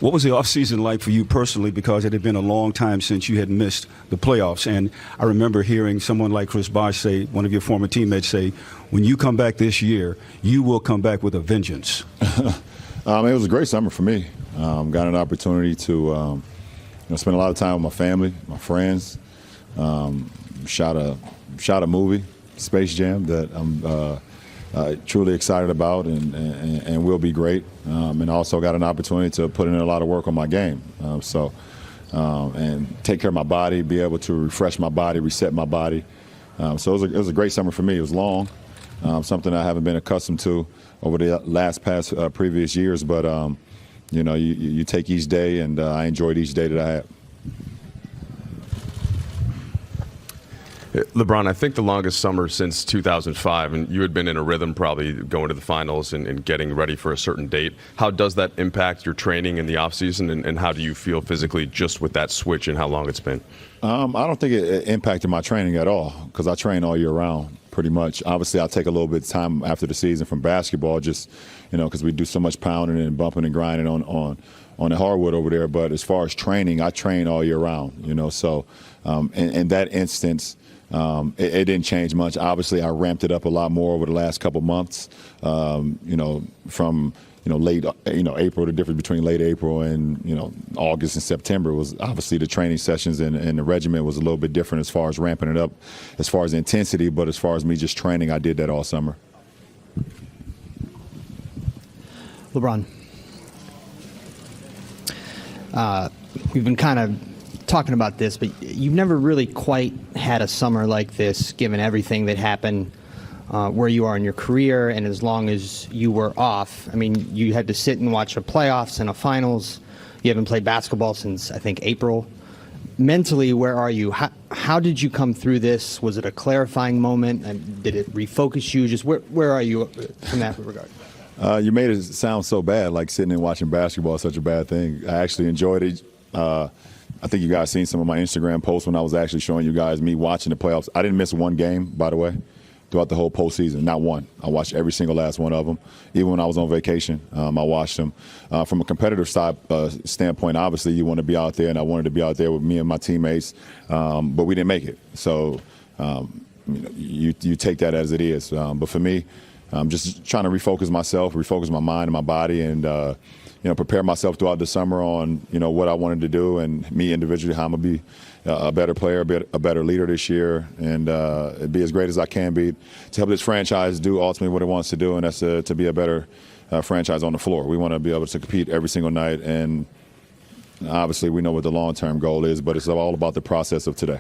What was the offseason like for you personally? Because it had been a long time since you had missed the playoffs. And I remember hearing someone like Chris Bosh say, one of your former teammates say, when you come back this year, you will come back with a vengeance. It was a great summer for me. Got an opportunity to spend a lot of time with my family, my friends. Shot a movie, Space Jam, that I'm truly excited about and will be great. And also got an opportunity to put in a lot of work on my game. And take care of my body, be able to refresh my body, reset my body. So it was a great summer for me. It was long, something I haven't been accustomed to over the previous years. But you take each day, and I enjoyed each day that I had. LeBron, I think the longest summer since 2005, and you had been in a rhythm probably going to the finals and getting ready for a certain date. How does that impact your training in the offseason, and how do you feel physically just with that switch and how long it's been? I don't think it impacted my training at all, because I train all year round pretty much. Obviously, I'll take a little bit of time after the season from basketball, just because we do so much pounding and bumping and grinding on the hardwood over there. But as far as training, I train all year round. So in that instance, it didn't change much. Obviously, I ramped it up a lot more over the last couple months. From late April. The difference between late April and August and September was obviously the training sessions and the regimen was a little bit different as far as ramping it up, as far as intensity. But as far as me just training, I did that all summer. LeBron, we've been kind of talking about this, but you've never really quite had a summer like this, given everything that happened where you are in your career, and as long as you were off. I mean, you had to sit and watch a playoffs and a finals. You haven't played basketball since, I think, April. Mentally, where are you? How did you come through this? Was it a clarifying moment? And did it refocus you? Just where are you from that regard? You made it sound so bad, like sitting and watching basketball is such a bad thing. I actually enjoyed it. I think you guys seen some of my Instagram posts when I was actually showing you guys me watching the playoffs. I didn't miss one game, by the way, throughout the whole postseason. Not one. I watched every single last one of them. Even when I was on vacation, I watched them. From a competitive standpoint, obviously you want to be out there, and I wanted to be out there with me and my teammates, but we didn't make it. So you take that as it is. But for me, I'm just trying to refocus myself, refocus my mind and my body, and prepare myself throughout the summer on, what I wanted to do, and me individually, how I'm going to be a better player, a better leader this year, and be as great as I can be to help this franchise do ultimately what it wants to do, and that's to be a better franchise on the floor. We want to be able to compete every single night, and obviously we know what the long-term goal is, but it's all about the process of today.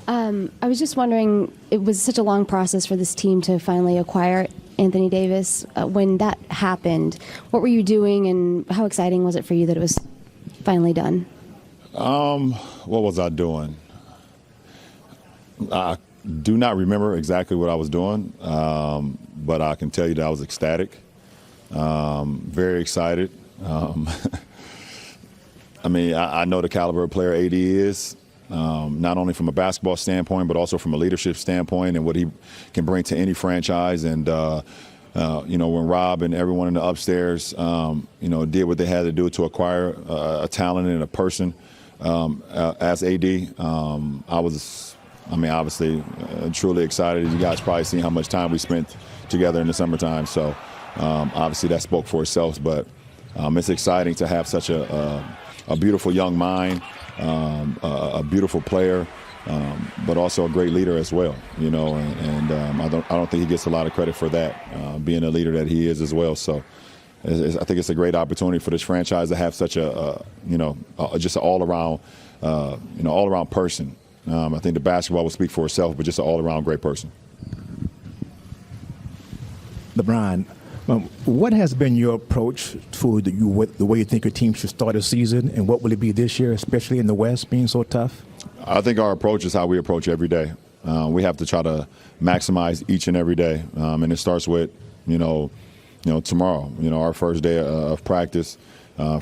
I was just wondering, it was such a long process for this team to finally acquire Anthony Davis. When that happened, what were you doing, and how exciting was it for you that it was finally done? What was I doing? I do not remember exactly what I was doing, but I can tell you that I was ecstatic, very excited. I know the caliber of player AD is. Not only from a basketball standpoint, but also from a leadership standpoint and what he can bring to any franchise. And, when Rob and everyone in the upstairs, did what they had to do to acquire a talent and a person as AD, I was, obviously truly excited. You guys probably seen how much time we spent together in the summertime. So obviously that spoke for itself. But it's exciting to have such a beautiful young mind. A beautiful player, but also a great leader as well. I don't think he gets a lot of credit for that, being a leader that he is as well. So I think it's a great opportunity for this franchise to have such just an all-around, all-around person. I think the basketball will speak for itself, but just an all-around great person. LeBron, what has been your approach to the way you think your team should start a season, and what will it be this year, especially in the West being so tough? I think our approach is how we approach every day. We have to try to maximize each and every day, and it starts with, tomorrow. Our first day of practice,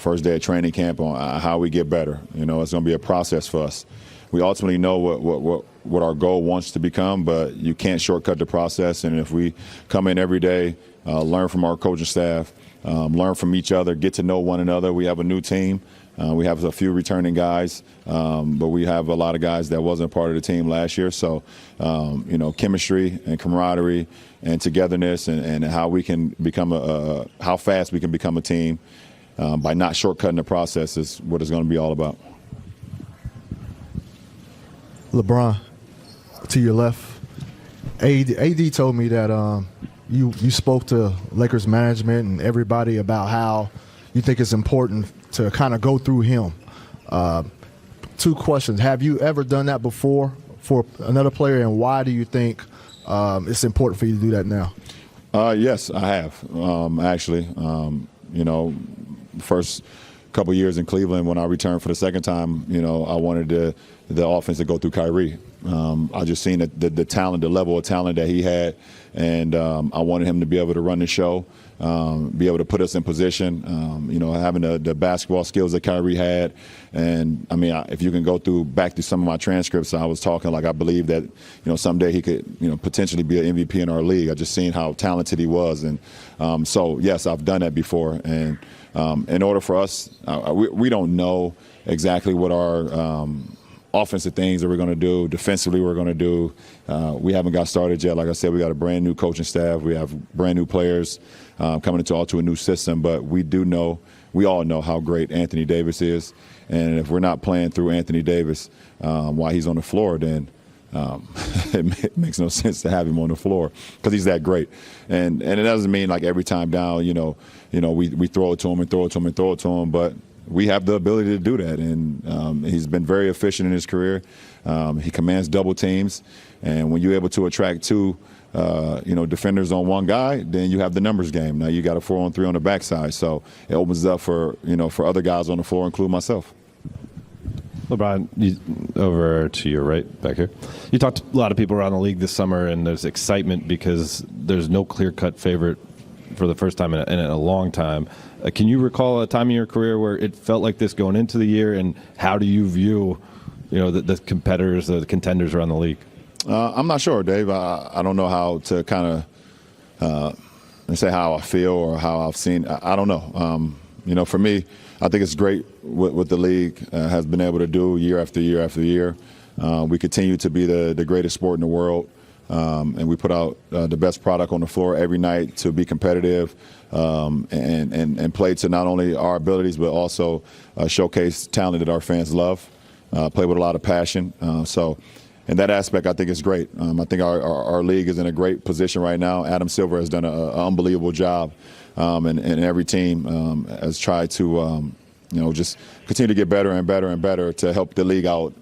first day of training camp, on how we get better. It's going to be a process for us. we ultimately know what our goal wants to become, but you can't shortcut the process. And if we come in every day, learn from our coaching staff, learn from each other, get to know one another. We have a new team. We have a few returning guys, but we have a lot of guys that wasn't part of the team last year. So, chemistry and camaraderie and togetherness and how we can become how fast we can become a team by not shortcutting the process is what it's going to be all about. LeBron, to your left, AD told me that you spoke to Lakers management and everybody about how you think it's important to kind of go through him. Two questions. Have you ever done that before for another player, and why do you think it's important for you to do that now? Yes, I have, actually. First couple years in Cleveland, when I returned for the second time, I wanted the offense to go through Kyrie. I just seen the talent, the level of talent that he had, and I wanted him to be able to run the show, be able to put us in position, having the basketball skills that Kyrie had. And, if you can go back through some of my transcripts, I was talking like I believe that, someday he could, potentially be an MVP in our league. I just seen how talented he was. And so, yes, I've done that before. And in order for us, we don't know exactly what our offensive things that we're going to do, defensively we're going to do. We haven't got started yet. Like I said, we got a brand new coaching staff. We have brand new players coming into a new system. But we all know how great Anthony Davis is. And if we're not playing through Anthony Davis while he's on the floor, then it makes no sense to have him on the floor because he's that great. And it doesn't mean like every time down, we throw it to him and throw it to him and throw it to him. But we have the ability to do that, and he's been very efficient in his career. He commands double teams, and when you're able to attract two, defenders on one guy, then you have the numbers game. Now you got a 4-on-3 on the backside, so it opens it up for other guys on the floor, including myself. LeBron, over to your right back here. You talked to a lot of people around the league this summer, and there's excitement because there's no clear-cut favorite for the first time in a long time. Can you recall a time in your career where it felt like this going into the year, and how do you view, the competitors, the contenders around the league? I'm not sure, Dave. I don't know how to kind of say how I feel or how I've seen. I don't know. For me, I think it's great what the league has been able to do year after year after year. We continue to be the greatest sport in the world. And we put out the best product on the floor every night to be competitive and play to not only our abilities but also showcase talent that our fans love, play with a lot of passion. So in that aspect, I think it's great. I think our league is in a great position right now. Adam Silver has done an unbelievable job, and every team has tried to just continue to get better and better and better to help the league out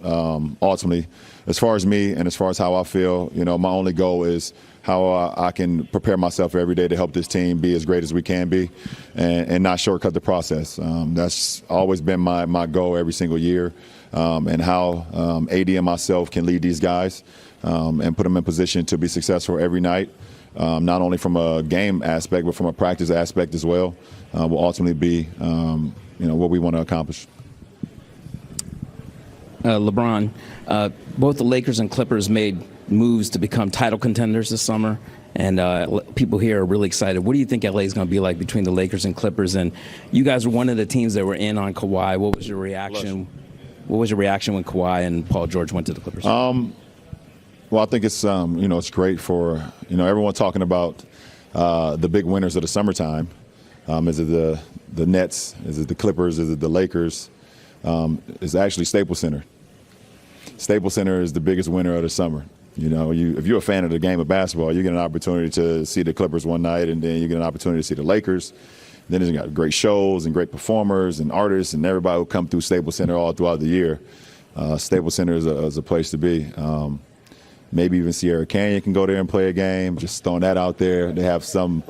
ultimately. As far as me and as far as how I feel, my only goal is how I can prepare myself every day to help this team be as great as we can be and not shortcut the process. That's always been my goal every single year, and how AD and myself can lead these guys and put them in position to be successful every night, not only from a game aspect but from a practice aspect as well, will ultimately be what we want to accomplish. LeBron, both the Lakers and Clippers made moves to become title contenders this summer, and people here are really excited. What do you think LA is going to be like between the Lakers and Clippers? And you guys were one of the teams that were in on Kawhi. What was your reaction? What was your reaction when Kawhi and Paul George went to the Clippers? Well, I think it's it's great for everyone talking about the big winners of the summertime. Is it the Nets? Is it the Clippers? Is it the Lakers? It's actually Staples Center. Staples Center is the biggest winner of the summer. If you're a fan of the game of basketball, you get an opportunity to see the Clippers one night, and then you get an opportunity to see the Lakers. Then there's got great shows and great performers and artists and everybody who come through Staples Center all throughout the year. Staples Center is a place to be. Maybe even Sierra Canyon can go there and play a game. Just throwing that out there. They have some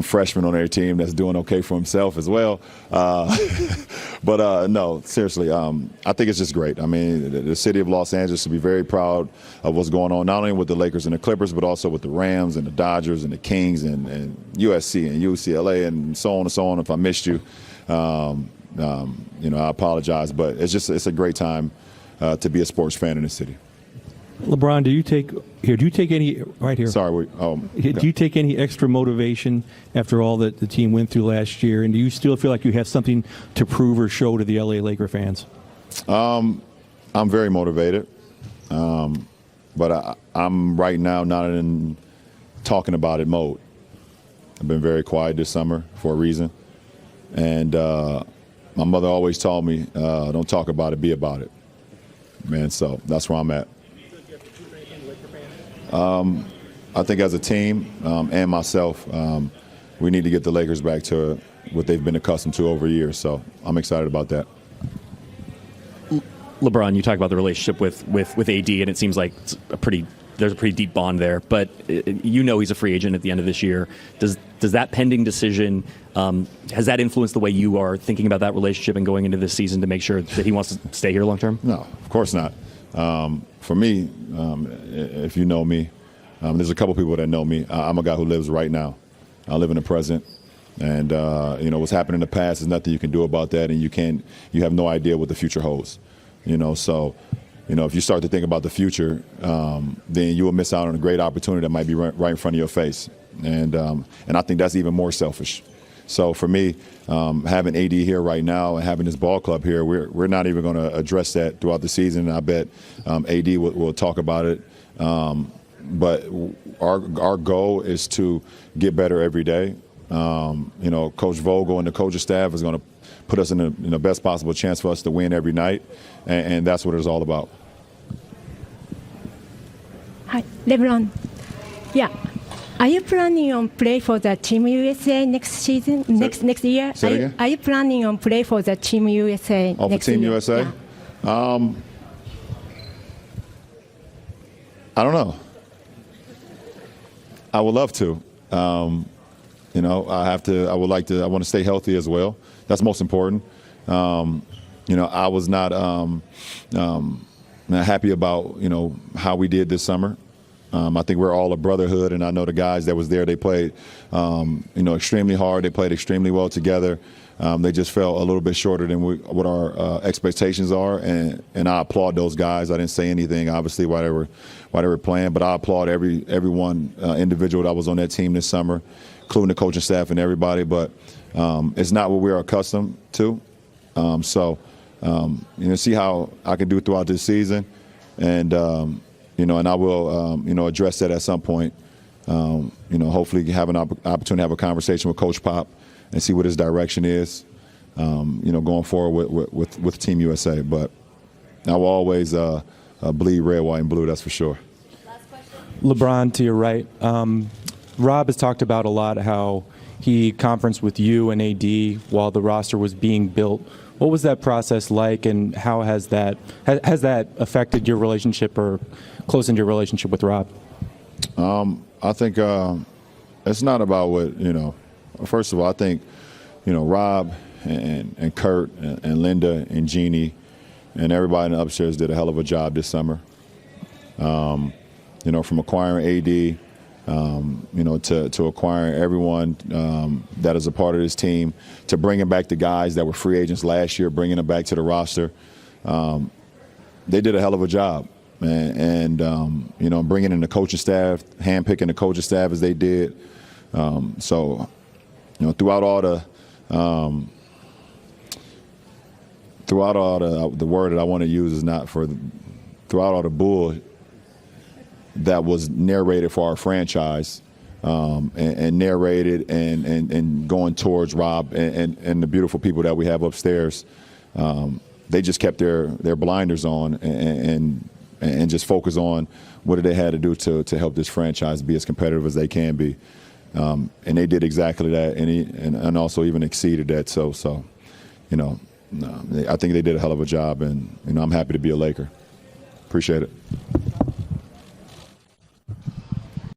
freshman on their team that's doing okay for himself as well. But no, seriously, I think it's just great. The city of Los Angeles should be very proud of what's going on, not only with the Lakers and the Clippers, but also with the Rams and the Dodgers and the Kings and USC and UCLA and so on and so on. If I missed you, I apologize. But it's a great time to be a sports fan in the city. LeBron, do you take any right here? Sorry, Do you take any extra motivation after all that the team went through last year, and do you still feel like you have something to prove or show to the LA Laker fans? I'm very motivated, but I'm right now not in talking about it mode. I've been very quiet this summer for a reason, and my mother always told me, "Don't talk about it, be about it." Man, so that's where I'm at. I think as a team and myself, we need to get the Lakers back to what they've been accustomed to over years. So I'm excited about that. LeBron, you talk about the relationship with AD, and it seems like there's a pretty deep bond there. But he's a free agent at the end of this year. Does that pending decision has that influenced the way you are thinking about that relationship and going into this season to make sure that he wants to stay here long term? No, of course not. For me, if you know me, there's a couple people that know me. I'm a guy who lives right now. I live in the present, and what's happened in the past is nothing you can do about that, and you have no idea what the future holds. So if you start to think about the future, then you will miss out on a great opportunity that might be right in front of your face, and I think that's even more selfish. So for me, having AD here right now and having this ball club here, we're not even going to address that throughout the season. I bet AD will talk about it. But our goal is to get better every day. Coach Vogel and the coaching staff is going to put us in the best possible chance for us to win every night, and that's what it's all about. Hi, LeBron. Yeah. Are you planning on play for the Team USA next season, next year? Say it again? Are you planning on play for the Team USA Oh, next for Team year? USA? Yeah. I don't know. I would love to. I want to stay healthy as well. That's most important. I was not happy about, how we did this summer. I think we're all a brotherhood, and I know the guys that was there, they played, extremely hard. They played extremely well together. They just fell a little bit shorter than what our expectations are, and I applaud those guys. I didn't say anything, obviously, while they were playing, but I applaud everyone individual that was on that team this summer, including the coaching staff and everybody. But it's not what we're accustomed to. See how I can do throughout this season, and and I will address that at some point. Hopefully have an opportunity to have a conversation with Coach Pop and see what his direction is, going forward with Team USA. But I will always bleed red, white, and blue, that's for sure. LeBron, to your right. Rob has talked about a lot how he conferenced with you and AD while the roster was being built. What was that process like, and how has that affected your relationship or closened your relationship with Rob? I think it's not about what, first of all, I think, Rob and Kurt and Linda and Jeannie and everybody in the upstairs did a hell of a job this summer. From acquiring AD, to acquiring everyone that is a part of this team, to bringing back the guys that were free agents last year, bringing them back to the roster. They did a hell of a job. And bringing in the coaching staff, handpicking the coaching staff as they did. Throughout all the word that I want to use is not for throughout all the bull that was narrated for our franchise, and narrated and going towards Rob and the beautiful people that we have upstairs. They just kept their blinders on and just focus on what they had to do to help this franchise be as competitive as they can be. And they did exactly that, and also even exceeded that. So I think they did a hell of a job, and I'm happy to be a Laker. Appreciate it.